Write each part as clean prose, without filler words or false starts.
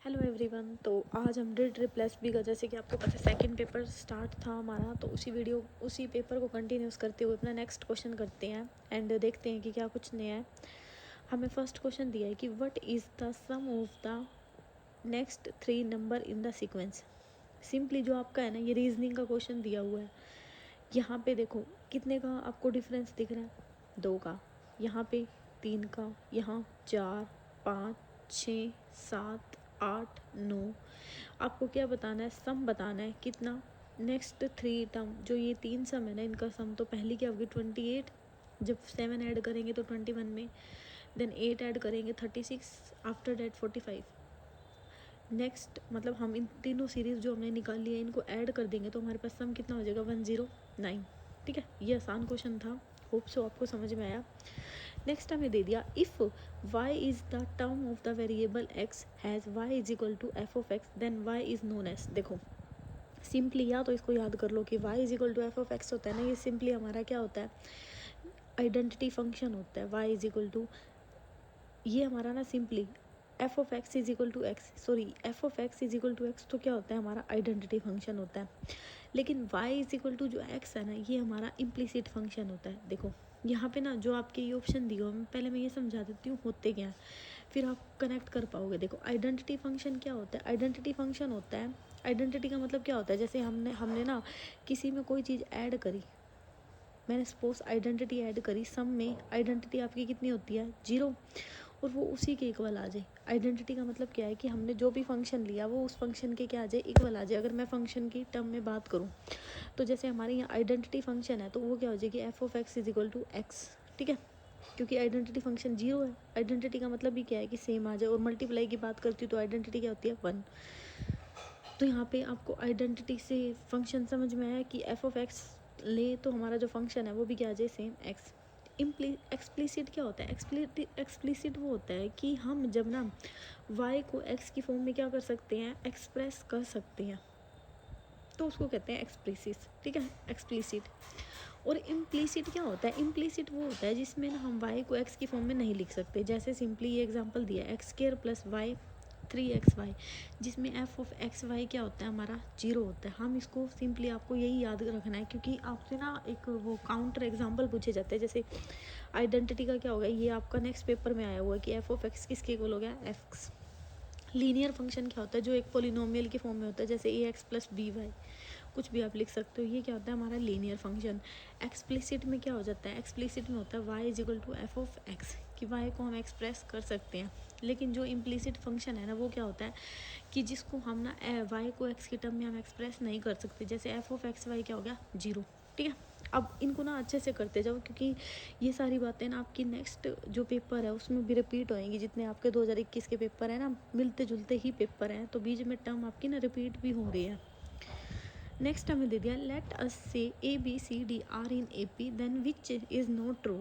Hello everyone. तो आज हम डिड रिप्लेस बी का, जैसे कि आपको पता है सेकंड पेपर स्टार्ट था हमारा, तो उसी पेपर को कंटिन्यूस करते हुए अपना नेक्स्ट क्वेश्चन करते हैं एंड देखते हैं कि क्या कुछ नया है। हमें फर्स्ट क्वेश्चन दिया है कि what is the sum of the next 3 number in the sequence. Simply जो आपका है ना, ये रीजनिंग का क्वेश्चन दिया हुआ है। यहाँ पे देखो कितने का आपको डिफरेंस दिख रहा है, 2 का, यहाँ पे 3 का, यहाँ 4, 5, 6, 7, 8, 9। आपको क्या बताना है, सम बताना है कितना, नेक्स्ट 3 टर्म जो ये 3 सम है ना, इनका सम तो पहली क्या होगी 28, जब 7 ऐड करेंगे तो 21 में, देन 8 ऐड करेंगे 36, आफ्टर डेट 45। नेक्स्ट मतलब हम इन तीनों सीरीज जो हमने निकाल लिया इनको ऐड कर देंगे तो हमारे पास सम कितना हो जाएगा 109। ठीक है, ये आसान क्वेश्चन था, होप सो आपको समझ में आया। नेक्स्ट हमें दे दिया if y is the term of the variable x has y is equal to f of x then y is known as. देखो सिंपली या तो इसको याद कर लो कि y is equal to f of x होता है ना, ये सिंपली हमारा क्या होता है, आइडेंटिटी फंक्शन होता है। y इज इक्वल टू, ये हमारा ना simply f of x is equal to x, sorry f of x is equal to x तो क्या होता है, हमारा आइडेंटिटी फंक्शन होता है। लेकिन y इज इक्वल टू जो x है ना, ये हमारा इम्प्लिसिट फंक्शन होता है। देखो यहाँ पे ना जो आपके ये ऑप्शन दिए हो, पहले मैं ये समझा देती हूँ होते क्या है, फिर आप कनेक्ट कर पाओगे। देखो आइडेंटिटी फंक्शन क्या होता है, आइडेंटिटी फंक्शन होता है, आइडेंटिटी का मतलब क्या होता है, जैसे हमने ना किसी में कोई चीज़ ऐड करी, मैंने सपोज आइडेंटिटी ऐड करी, सम में आइडेंटिटी आपकी कितनी होती है 0, और वो उसी के इक्वल आ जाए। आइडेंटिटी का मतलब क्या है कि हमने जो भी फंक्शन लिया वो उस फंक्शन के क्या आ जाए, इक्वल आ जाए। अगर मैं फंक्शन की टर्म में बात करूँ तो जैसे हमारे यहाँ आइडेंटिटी फंक्शन है तो वो क्या हो जाएगी, f of x is equal to x. ठीक है, क्योंकि आइडेंटिटी फंक्शन 0 है, आइडेंटिटी का मतलब भी क्या है कि सेम आ जाए। और मल्टीप्लाई की बात करती हूँ तो आइडेंटिटी क्या होती है 1। तो यहाँ पे आपको आइडेंटिटी से फंक्शन समझ में आया कि एफ ऑफ एक्स ले तो हमारा जो फंक्शन है वो भी क्या आ जाए, सेम एक्स। एक्सप्लिसिट क्या होता है, एक्सप्लिसिट वो होता है कि हम जब ना y को x की फॉर्म में क्या कर सकते हैं, एक्सप्रेस कर सकते हैं, तो उसको कहते हैं एक्सप्लिसिट। ठीक है, एक्सप्लिसिट। और इम्प्लिसिट क्या होता है, इम्प्लिसिट वो होता है जिसमें ना हम y को x की फॉर्म में नहीं लिख सकते। जैसे सिंपली ये एग्जांपल दिया x square plus Y 3xy, जिसमें एफ ऑफ एक्स वाई क्या होता है, हमारा 0 होता है। हम इसको सिंपली आपको यही याद रखना है, क्योंकि आपसे ना एक वो काउंटर एग्जांपल पूछे जाते हैं। जैसे आइडेंटिटी का क्या होगा, ये आपका नेक्स्ट पेपर में आया हुआ है कि एफ ऑफ एक्स किसके इक्वल हो गया, एक्स। लीनियर फंक्शन क्या होता है, जो एक पोलिनोमियल की फॉर्म में होता है, जैसे ए एक्स प्लस बी वाई, कुछ भी आप लिख सकते हो, ये क्या होता है, हमारा लीनियर फंक्शन। एक्सप्लिसिट में क्या हो जाता है, एक्सप्लिसिट में होता है y is equal to f of x, कि वाई को हम एक्सप्रेस कर सकते हैं। लेकिन जो इम्प्लिसिट फंक्शन है ना, वो क्या होता है कि जिसको हम ना वाई को एक्स की टर्म में हम एक्सप्रेस नहीं कर सकते। जैसे एफ ऑफ एक्स वाई क्या हो गया 0। ठीक है, अब इनको ना अच्छे से करते जाओ, क्योंकि ये सारी बातें ना आपकी नेक्स्ट जो पेपर है उसमें भी रिपीट होएंगी। जितने आपके 2021 के पेपर है ना, मिलते जुलते ही पेपर हैं, तो बीच में टर्म आपकी ना रिपीट भी हो रही है। नेक्स्ट हमें दे दिया let us say a b c d are in A P then which is not true.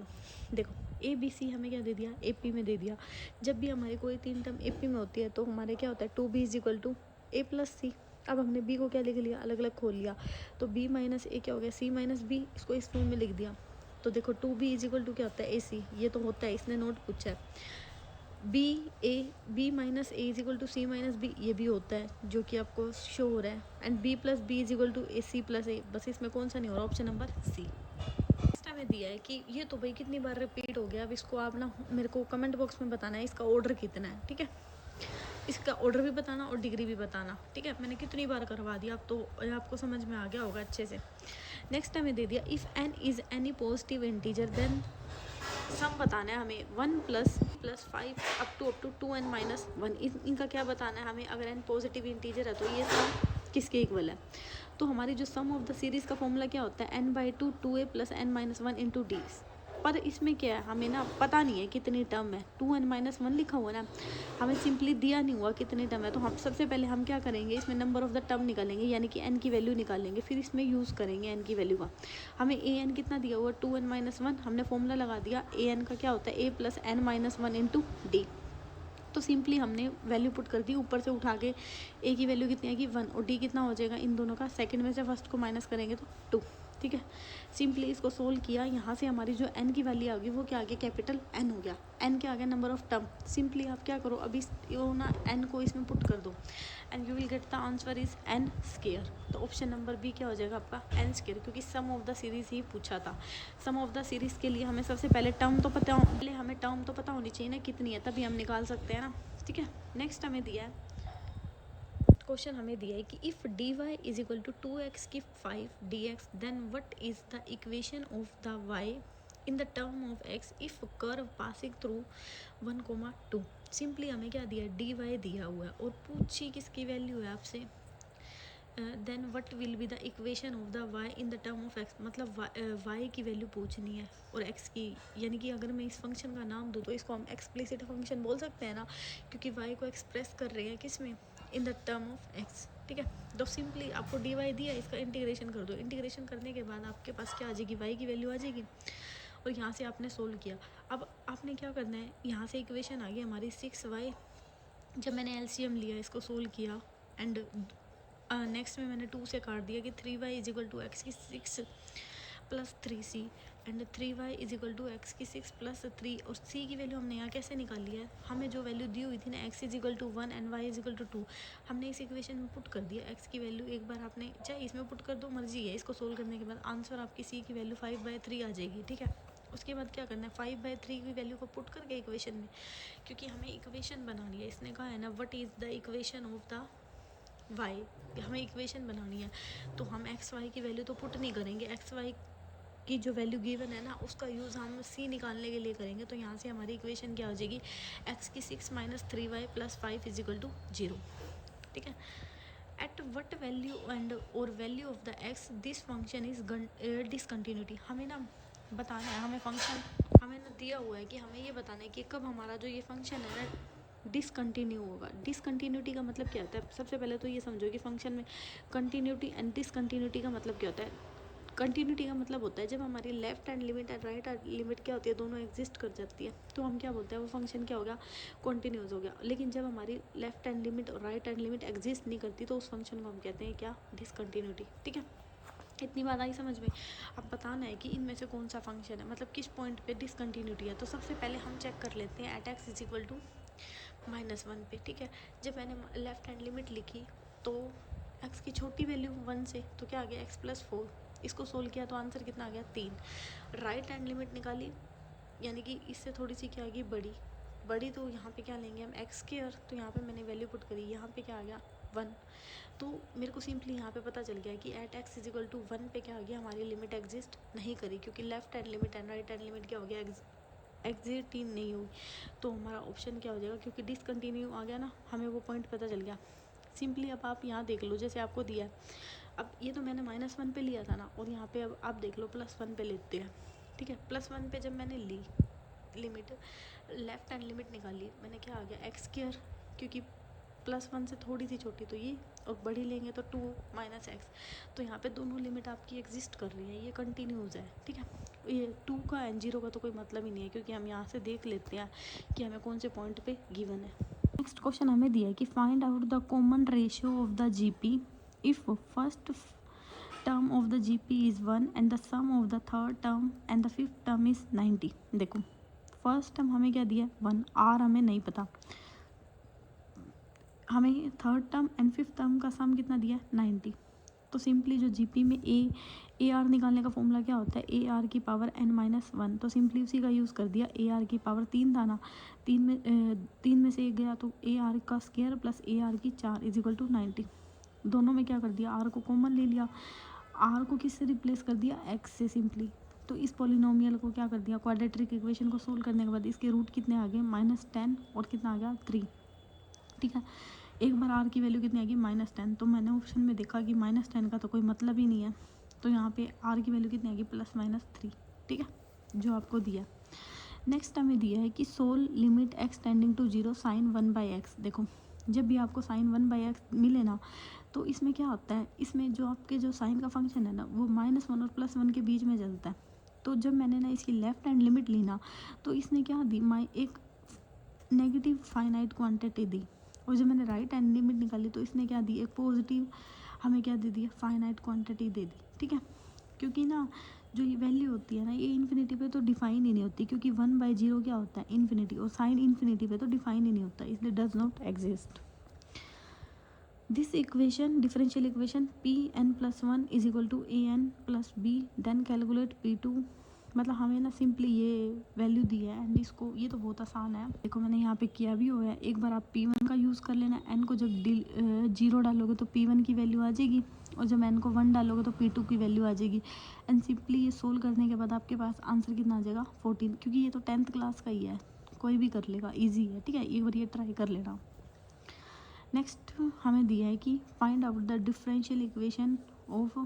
देखो ए बी सी हमें क्या दे दिया, ए पी में दे दिया। जब भी हमारी कोई 3 टर्म ए पी में होती है तो हमारे क्या होता है, 2b is equal to A plus C. अब हमने b को क्या लिख लिया, अलग अलग खोल लिया, तो b माइनस ए क्या हो गया, c माइनस बी, इसको इस फॉर्म में लिख दिया। तो देखो 2b इज इक्वल टू क्या होता है, ए सी, ये तो होता है, इसने नोट पूछा है। B minus a is equal to c minus b, ये भी होता है जो कि आपको शो हो रहा है। And B plus B is equal to A C plus A, बस इसमें कौन सा नहीं हो रहा, ऑप्शन नंबर सी। नेक्स्ट हमें दिया है कि ये तो भाई कितनी बार रिपीट हो गया, अब इसको आप ना मेरे को कमेंट बॉक्स में बताना है इसका ऑर्डर कितना है। ठीक है, इसका ऑर्डर भी बताना और डिग्री भी बताना। ठीक है, मैंने कितनी बार करवा दिया, अब तो आपको समझ में आ गया होगा अच्छे से। नेक्स्ट हमें दे दिया if N is any positive integer then sum बताना है हमें 1 plus 5 up to 2n minus 1। इनका क्या बताना है हमें, अगर n पॉजिटिव इंटीजर है तो ये सम किसके इक्वल है। तो हमारी जो सम ऑफ द सीरीज़ का फॉर्मूला क्या होता है, n/2 2a plus n minus 1 into D. पर इसमें क्या है, हमें ना पता नहीं है कितनी टर्म है, 2n माइनस 1 लिखा हुआ ना, हमें सिंपली दिया नहीं हुआ कितनी टर्म है। तो हम सबसे पहले हम क्या करेंगे, इसमें नंबर ऑफ द टर्म निकालेंगे, यानी कि n की वैल्यू निकालेंगे, फिर इसमें यूज़ करेंगे n की वैल्यू का। हमें ए एन कितना दिया हुआ 2n माइनस 1, हमने फॉर्मूला लगा दिया ए एन का क्या होता है, A plus N minus 1 into D. तो सिंपली हमने वैल्यू पुट कर दी, ऊपर से उठा के ए की वैल्यू कितनी आएगी 1, और डी कितना हो जाएगा, इन दोनों का सेकंड में से फर्स्ट को माइनस करेंगे तो 2। ठीक है। सिंपली इसको सोल्व किया, यहाँ से हमारी जो n की वैल्यू आ गई वो क्या आ गया, कैपिटल n हो गया। n क्या आ गया, नंबर ऑफ टर्म। सिंपली आप क्या करो, अभी ना n को इसमें पुट कर दो and you will get the answer is n square. तो ऑप्शन नंबर बी क्या हो जाएगा आपका, n स्क्वायर, क्योंकि सम ऑफ द सीरीज ही पूछा था। सम ऑफ द सीरीज के लिए हमें सबसे पहले टर्म तो पता होनी चाहिए ना कितनी है, तभी हम निकाल सकते हैं ना। ठीक है, नेक्स्ट हमें दिया है क्वेश्चन, हमें दिया है कि if d y is equal to 2x की 5 dx then what is the equation of the y in the term of x if curve passing through 1,2। Simply हमें क्या दिया है, डी वाई दिया हुआ है और पूछी किसकी वैल्यू है आपसे, then what will be the equation of the y in the term of x, मतलब y की वैल्यू पूछनी है और x की, यानी कि अगर मैं इस फंक्शन का नाम दूँ तो इसको हम एक्सप्लिसिट फंक्शन बोल सकते हैं ना, क्योंकि y को एक्सप्रेस कर रहे हैं किस में, इन द टर्म ऑफ x। ठीक है, तो सिंपली आपको डी वाई दिया, इसका इंटीग्रेशन कर दो। इंटीग्रेशन करने के बाद आपके पास क्या आ जाएगी, y की वैल्यू आ जाएगी और यहाँ से आपने सोल्व किया। अब आपने क्या करना है, यहाँ से इक्वेशन आ गई हमारी 6y, जब मैंने एलसीएम लिया इसको सोल्व किया एंड नेक्स्ट में मैंने 2 से काट दिया कि 3y is equal to x की 6 plus 3c and 3y is equal to x की 6 प्लस 3, और c की वैल्यू हमने यहाँ कैसे निकाली है, हमें जो वैल्यू दी हुई थी ना, x is equal to 1 and y is equal to 2, हमने इस इक्वेशन में पुट कर दिया। x की वैल्यू एक बार आपने चाहे इसमें पुट कर दो, मर्जी है। इसको सोल्व करने के बाद आंसर आपकी c की वैल्यू 5/3 आ जाएगी। ठीक है, उसके बाद क्या करना है, 5/3 की वैल्यू को पुट करके इक्वेशन में, क्योंकि हमें इक्वेशन बनानी है, इसने कहा है ना what is the equation of the y, हमें इक्वेशन बनानी है, तो हम एक्स वाई की वैल्यू तो पुट नहीं करेंगे, एक्स वाई की जो वैल्यू गिवन है ना उसका यूज़ हम c निकालने के लिए करेंगे। तो यहाँ से हमारी इक्वेशन क्या हो जाएगी, x की 6 minus 3y plus 5 is equal to 0। ठीक है, एट वट वैल्यू एंड और value of the x this function is discontinuity. हमें ना बताना है, हमें फंक्शन हमें ना दिया हुआ है कि हमें ये बताना है कि कब हमारा जो ये फंक्शन है ना डिसकंटिन्यू होगा। डिसकंटिन्यूटी का मतलब क्या होता है, सबसे पहले तो ये समझो कि फंक्शन में कंटिन्यूटी एंड डिसकंटिन्यूटी का मतलब क्या होता है। कंटिन्यूटी का मतलब होता है जब हमारी left hand limit and right hand limit क्या होती है, दोनों एग्जिस्ट कर जाती है, तो हम क्या बोलते हैं वो फंक्शन क्या हो गया, कॉन्टिन्यूस हो गया। लेकिन जब हमारी लेफ्ट हैंड लिमिट और राइट हैंड लिमिट एग्जिस्ट नहीं करती तो उस फंक्शन को हम कहते हैं क्या, डिसकंटिन्यूटी। ठीक है, इतनी बात आई समझ में। अब बताना है कि इनमें से कौन सा फंक्शन है, मतलब किस पॉइंट पे डिसकंटिन्यूटी है। तो सबसे पहले हम चेक कर लेते हैं at x is equal to -1 पे। ठीक है, जब मैंने लेफ्ट हैंड लिमिट लिखी तो x की छोटी वैल्यू 1 से, तो क्या आ गया x प्लस 4, इसको सोल्व किया तो आंसर कितना आ गया 3। राइट हैंड लिमिट निकाली, यानी कि इससे थोड़ी सी क्या आ गई बड़ी, तो यहाँ पे क्या लेंगे हम एक्स स्क्वायर, तो यहाँ पे मैंने वैल्यू पुट करी, यहाँ पे क्या आ गया 1। तो मेरे को सिंपली यहाँ पे पता चल गया कि at x is equal to 1 पे क्या आ गया, हमारी लिमिट एग्जिस्ट नहीं करी, क्योंकि left hand limit and right hand limit क्या हो गया, एग्जिट ही नहीं हुई। तो हमारा ऑप्शन क्या हो जाएगा, क्योंकि डिसकंटिन्यू आ गया ना, हमें वो पॉइंट पता चल गया। सिंपली अब आप यहाँ देख लो, जैसे आपको दिया है, अब ये तो मैंने -1 पे लिया था ना, और यहाँ पे अब आप देख लो +1 पे लेते हैं। ठीक है, +1 पे जब मैंने ली लिमिट, लेफ्ट हैंड लिमिट निकाली, मैंने क्या आ गया एक्स स्क्वायर, क्योंकि +1 से थोड़ी सी छोटी तो ये, और बड़ी लेंगे तो 2 माइनस एक्स, तो यहाँ पे दोनों लिमिट आपकी एग्जिस्ट कर रही है, ये कंटिन्यूज है। ठीक है, ये 2 का एंड 0 का तो कोई मतलब ही नहीं है, क्योंकि हम यहाँ से देख लेते हैं कि हमें कौन से पॉइंट पे गिवन है। नेक्स्ट क्वेश्चन हमें दिया है कि find out the common ratio of the GP if first term of the GP is 1 and the sum of the third term and the fifth term is 90। देखो first term हमें क्या दिया है 1, are हमें नहीं पता, हमें third term and fifth term का सम कितना दिया है 90। तो सिंपली जो जीपी में ए आर निकालने का फॉर्मूला क्या होता है, ए आर की पावर n-1, तो सिंपली उसी का यूज़ कर दिया। ए आर की पावर 3 था ना, 3 में से 1 गया तो ए आर का स्क्वायर प्लस ए आर की 4 इज इक्वल टू 90। दोनों में क्या कर दिया, आर को कॉमन ले लिया, आर को किससे रिप्लेस कर दिया, एक्स से सिंपली। तो इस पॉलिनोमियल को क्या कर दिया, क्वाड्रेटिक इक्वेशन को सोल्व करने के बाद इसके रूट कितने आ गए -10 और कितना आ गया 3। ठीक है, एक बार आर की वैल्यू कितनी आ गई -10, तो मैंने ऑप्शन में देखा कि -10 का तो कोई मतलब ही नहीं है, तो यहाँ पे आर की वैल्यू कितनी आ गई +-3। ठीक है, जो आपको दिया। नेक्स्ट हमें दिया है कि solve limit x tending to 0 sine 1/x। देखो जब भी आपको साइन 1/x मिले ना, तो इसमें क्या होता है, इसमें जो आपके जो साइन का फंक्शन है ना वो -1 और +1 के बीच में चलता है। तो जब मैंने ना इसकी लेफ्ट हैंड लिमिट ली ना, तो इसने क्या दी, एक नेगेटिव फाइनाइट क्वांटिटी दी, और जब मैंने राइट हैंड लिमिट निकाली तो इसने क्या दी, एक पॉजिटिव हमें क्या दे दिया, फाइनाइट क्वांटिटी दे दी। ठीक है, क्योंकि ना जो ये वैल्यू होती है ना ये इन्फिनिटी पे तो डिफाइन ही नहीं होती, क्योंकि 1/0 क्या होता है इन्फिनिटी, और साइन इन्फिनिटी पे तो डिफाइन ही नहीं होता, इसलिए does not exist. This equation differential equation Pn+1 is equal to an+b, then calculate P2। मतलब हमें ना सिंपली ये वैल्यू दी है एंड इसको, ये तो बहुत आसान है, देखो मैंने यहाँ पे किया भी हुआ है। एक बार आप P1 का यूज़ कर लेना, n को जब 0 डालोगे तो P1 की वैल्यू आ जाएगी, और जब n को 1 डालोगे तो P2 की वैल्यू आ जाएगी। एंड सिंपली ये सोल्व करने के बाद आपके पास आंसर कितना आ जाएगा 14, क्योंकि ये तो 10th क्लास का ही है, कोई भी कर लेगा, ईजी है, ठीक है, एक बार ये ट्राई कर लेना। नेक्स्ट हमें दिया है कि find out the differential equation of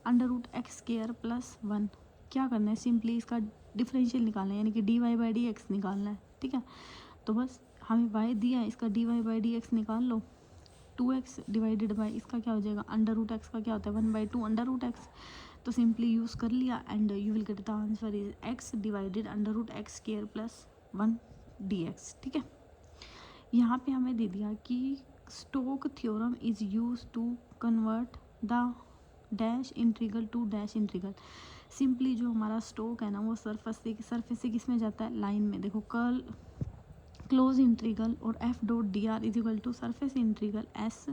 √x² + 1। क्या करना है, सिंपली इसका डिफरेंशियल निकालना है, यानी कि dy/dx निकालना है, ठीक है। तो बस हमें y दिया है, इसका dy/dx निकाल लो। 2x डिवाइडेड बाई इसका क्या हो जाएगा, √x का क्या होता है 1/2 √x, तो सिंपली यूज़ कर लिया and you will get the answer is x divided √x² + 1 dx, ठीक है। यहाँ पे हमें दे दिया कि Stoke theorem is use to convert the dash integral to dash integral. Simply जो हमारा स्टोक है ना वो सरफेस से किस में जाता है, लाइन में। देखो कर्ल क्लोज इंटीग्रल और f.dr is equal to surface integral s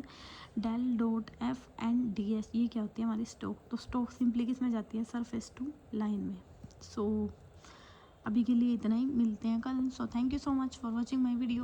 del dot f and d s, ये क्या होती है हमारी स्टोक। तो स्टोक सिंपली किस में जाती है, सरफेस टू लाइन में। सो अभी के लिए इतना ही, मिलते हैं कल। So thank you so much for watching my video.